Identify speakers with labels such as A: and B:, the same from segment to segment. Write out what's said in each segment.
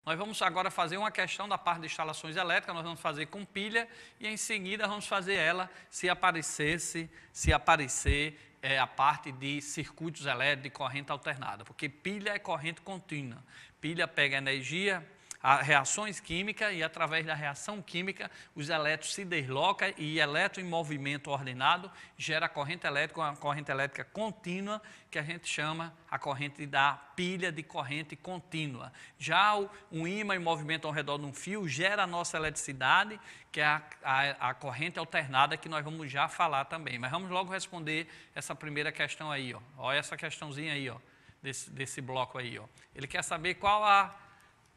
A: Nós vamos agora fazer uma questão da parte de instalações elétricas, nós vamos fazer com pilha e em seguida vamos fazer ela se aparecer a parte de circuitos elétricos de corrente alternada, porque pilha é corrente contínua. Pilha pega energia, reações químicas e através da reação química os elétrons se deslocam e elétron em movimento ordenado gera corrente elétrica, uma corrente elétrica contínua que a gente chama a corrente da pilha de corrente contínua. Já um ímã em movimento ao redor de um fio gera a nossa eletricidade, que é a corrente alternada que nós vamos já falar também. Mas vamos logo responder essa primeira questão aí, ó. Olha essa questãozinha aí, ó, desse bloco aí, ó. Ele quer saber qual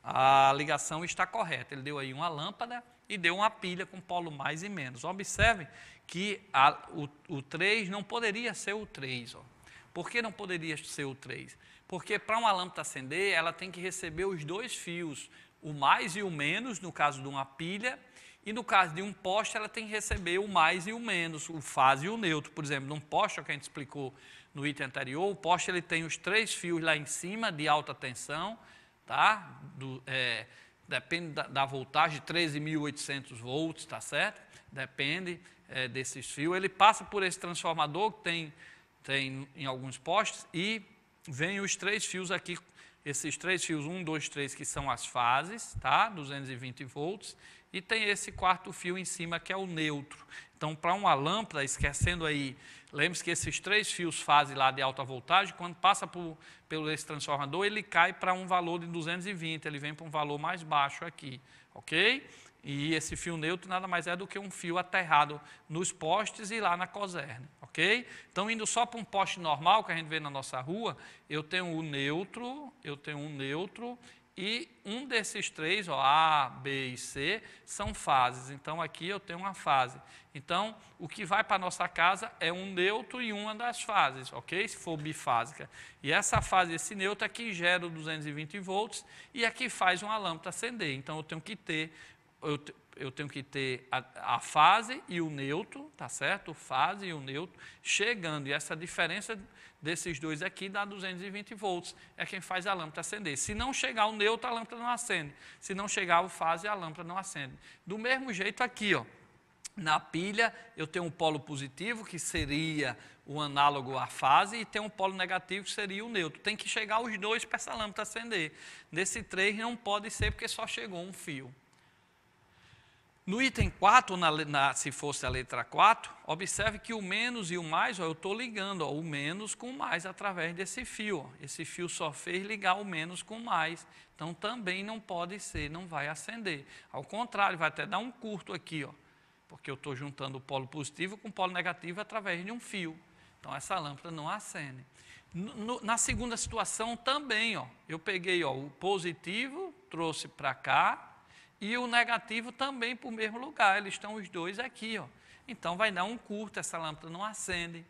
A: a ligação está correta. Ele deu aí uma lâmpada e deu uma pilha com polo mais e menos. Observe que o 3 não poderia ser o 3. Ó. Por que não poderia ser o 3? Porque para uma lâmpada acender, ela tem que receber os dois fios, o mais e o menos, no caso de uma pilha, e no caso de um poste, ela tem que receber o mais e o menos, o fase e o neutro. Por exemplo, num poste, que a gente explicou no item anterior, o poste ele tem os 3 fios lá em cima de alta tensão, tá? Depende da voltagem, 13.800 volts, tá certo? Depende desses fios. Ele passa por esse transformador que tem em alguns postes e vem os 3 fios aqui, esses 3 fios, 1, 2, 3, que são as fases, tá? 220 volts, e tem esse 4º fio em cima que é o neutro. Então, para uma lâmpada, esquecendo aí, lembre-se que esses 3 fios fase lá de alta voltagem, quando passa pelo esse transformador, ele cai para um valor de 220, ele vem para um valor mais baixo aqui, ok? E esse fio neutro nada mais é do que um fio aterrado nos postes e lá na coserne, ok? Então, indo só para um poste normal, que a gente vê na nossa rua, eu tenho um neutro, e um desses 3, ó, A, B e C, são fases. Então, aqui eu tenho uma fase. Então, o que vai para a nossa casa é um neutro e uma das fases, ok? Se for bifásica. E essa fase, esse neutro, aqui gera 220 volts e aqui faz uma lâmpada acender. Então, eu tenho que ter a fase e o neutro, tá certo? Fase e o neutro chegando. E essa diferença desses dois aqui dá 220 volts. É quem faz a lâmpada acender. Se não chegar o neutro, a lâmpada não acende. Se não chegar o fase, a lâmpada não acende. Do mesmo jeito aqui, ó. Na pilha, eu tenho um polo positivo, que seria o análogo à fase, e tem um polo negativo, que seria o neutro. Tem que chegar os dois para essa lâmpada acender. Nesse 3 não pode ser, porque só chegou um fio. No item 4, se fosse a letra 4, observe que o menos e o mais, ó, eu estou ligando ó, o menos com o mais através desse fio. Ó. Esse fio só fez ligar o menos com o mais. Então, também não pode ser, não vai acender. Ao contrário, vai até dar um curto aqui, ó, porque eu estou juntando o polo positivo com o polo negativo através de um fio. Então, essa lâmpada não acende. Na segunda situação também, ó, eu peguei ó, o positivo, trouxe para cá, e o negativo também para o mesmo lugar, eles estão os dois aqui. Ó. Então, vai dar um curto, essa lâmpada não acende.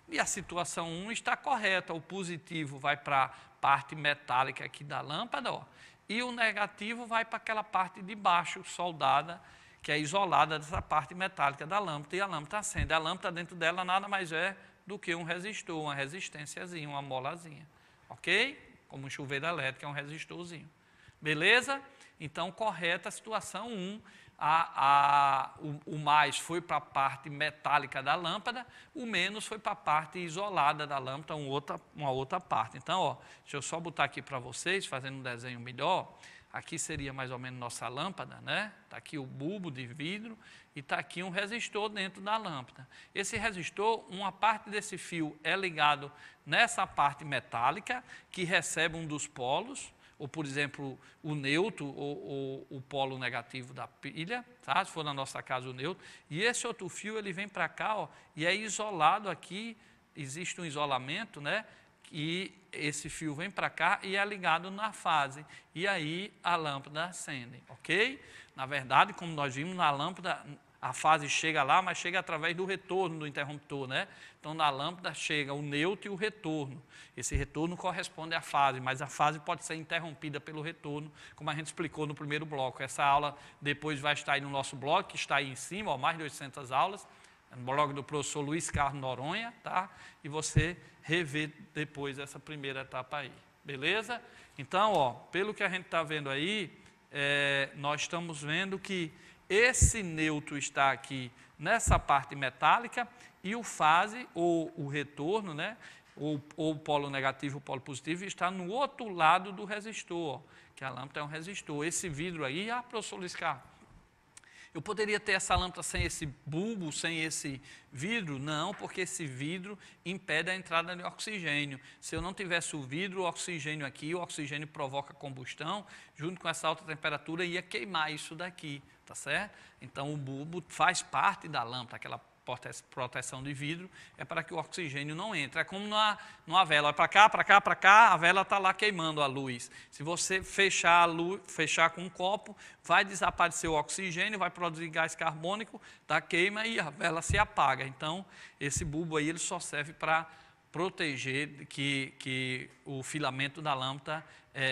A: E a situação 1 está correta, o positivo vai para a parte metálica aqui da lâmpada, ó, e o negativo vai para aquela parte de baixo, soldada, que é isolada dessa parte metálica da lâmpada, e a lâmpada acende. A lâmpada dentro dela nada mais é do que um resistor, uma resistênciazinha, uma molazinha, ok? Como um chuveiro elétrico, é um resistorzinho. Beleza? Então, correta a situação 1, o mais foi para a parte metálica da lâmpada, o menos foi para a parte isolada da lâmpada, uma outra parte. Então, ó, deixa eu só botar aqui para vocês, fazendo um desenho melhor. Aqui seria mais ou menos nossa lâmpada, né? Está aqui o bulbo de vidro e está aqui um resistor dentro da lâmpada. Esse resistor, uma parte desse fio é ligado nessa parte metálica, que recebe um dos polos, ou, por exemplo, o neutro ou o polo negativo da pilha, tá? Se for na nossa casa o neutro, e esse outro fio ele vem para cá ó, e é isolado aqui, existe um isolamento, né? E esse fio vem para cá e é ligado na fase, e aí a lâmpada acende, ok? Na verdade, como nós vimos na lâmpada, a fase chega lá, mas chega através do retorno do interruptor, né? Então, na lâmpada chega o neutro e o retorno. Esse retorno corresponde à fase, mas a fase pode ser interrompida pelo retorno, como a gente explicou no primeiro bloco. Essa aula depois vai estar aí no nosso blog, que está aí em cima, ó, mais de 800 aulas, no blog do professor Luiz Carlos Noronha, tá? E você rever depois essa primeira etapa aí, beleza? Então, ó, pelo que a gente está vendo aí, nós estamos vendo que esse neutro está aqui nessa parte metálica e o fase, ou o retorno, né, ou o polo negativo, o polo positivo, está no outro lado do resistor, ó, que a lâmpada é um resistor. Esse vidro aí, professor Luiz Carlos, eu poderia ter essa lâmpada sem esse bulbo, sem esse vidro? Não, porque esse vidro impede a entrada de oxigênio. Se eu não tivesse o vidro, o oxigênio aqui, o oxigênio provoca combustão, junto com essa alta temperatura ia queimar isso daqui, tá certo? Então o bulbo faz parte da lâmpada, aquela proteção de vidro, é para que o oxigênio não entre. É como numa vela, olha para cá, para cá, para cá, a vela está lá queimando a luz. Se você fechar com um copo, vai desaparecer o oxigênio, vai produzir gás carbônico, dá queima e a vela se apaga. Então, esse bulbo aí ele só serve para proteger que o filamento da lâmpada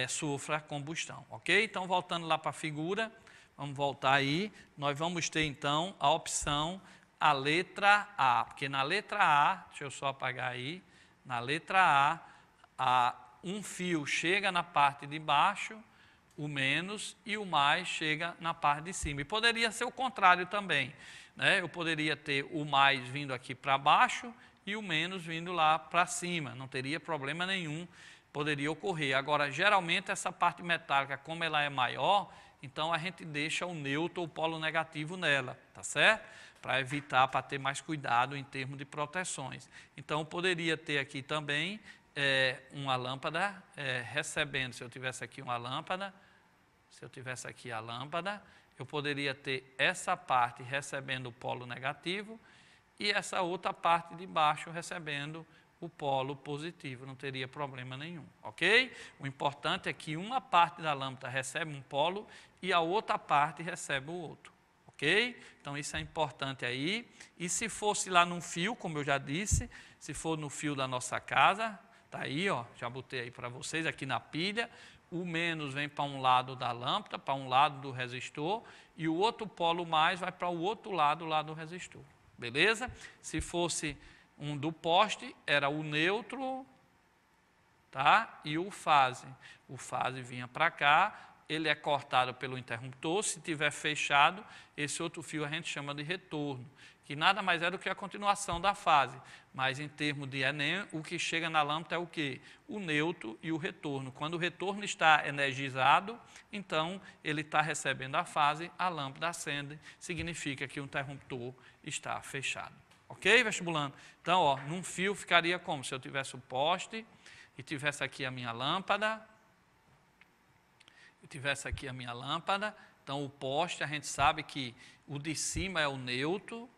A: sofra combustão, ok? Então, voltando lá para a figura, vamos voltar aí, nós vamos ter então a opção a letra A, porque na letra A, deixa eu só apagar aí, na letra A, um fio chega na parte de baixo, o menos, e o mais chega na parte de cima. E poderia ser o contrário também, né? Eu poderia ter o mais vindo aqui para baixo e o menos vindo lá para cima, não teria problema nenhum, poderia ocorrer. Agora, geralmente essa parte metálica, como ela é maior, então a gente deixa o neutro ou o polo negativo nela, tá certo? Para evitar, para ter mais cuidado em termos de proteções. Então, poderia ter aqui também uma lâmpada recebendo, se eu tivesse aqui uma lâmpada, eu poderia ter essa parte recebendo o polo negativo e essa outra parte de baixo recebendo o polo positivo, não teria problema nenhum, ok? O importante é que uma parte da lâmpada recebe um polo e a outra parte recebe o outro. Ok? Então, isso é importante aí. E se fosse lá num fio, como eu já disse, se for no fio da nossa casa, tá aí, ó, já botei aí para vocês, aqui na pilha, o menos vem para um lado da lâmpada, para um lado do resistor, e o outro polo mais vai para o outro lado lá do resistor. Beleza? Se fosse um do poste, era o neutro, tá? E o fase. O fase vinha para cá, ele é cortado pelo interruptor, se tiver fechado, esse outro fio a gente chama de retorno, que nada mais é do que a continuação da fase, mas em termos de Enem, o que chega na lâmpada é o quê? O neutro e o retorno. Quando o retorno está energizado, então ele está recebendo a fase, a lâmpada acende, significa que o interruptor está fechado. Ok, vestibulando? Então, ó, num fio ficaria como? Se eu tivesse o poste e tivesse aqui a minha lâmpada, então o poste, a gente sabe que o de cima é o neutro,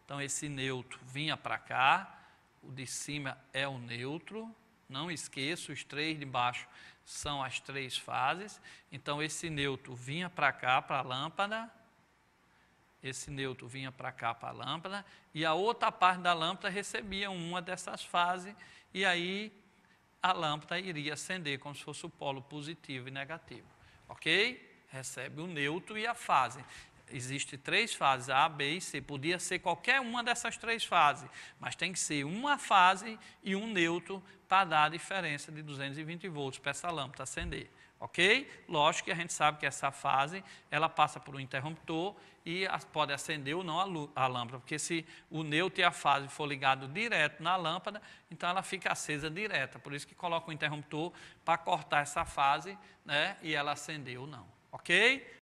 A: então esse neutro vinha para cá, o de cima é o neutro, não esqueça, os três de baixo são as três fases, então esse neutro vinha para cá, para a lâmpada, e a outra parte da lâmpada recebia uma dessas fases, e aí a lâmpada iria acender como se fosse o polo positivo e negativo, ok? Recebe o neutro e a fase. Existem três fases, A, B e C. Podia ser qualquer uma dessas três fases, mas tem que ser uma fase e um neutro para dar a diferença de 220 volts para essa lâmpada acender, ok? Lógico que a gente sabe que essa fase, ela passa por um interruptor e pode acender ou não a lâmpada, porque se o neutro e a fase for ligado direto na lâmpada, então ela fica acesa direta, por isso que coloca o interruptor para cortar essa fase, né, e ela acender ou não, ok?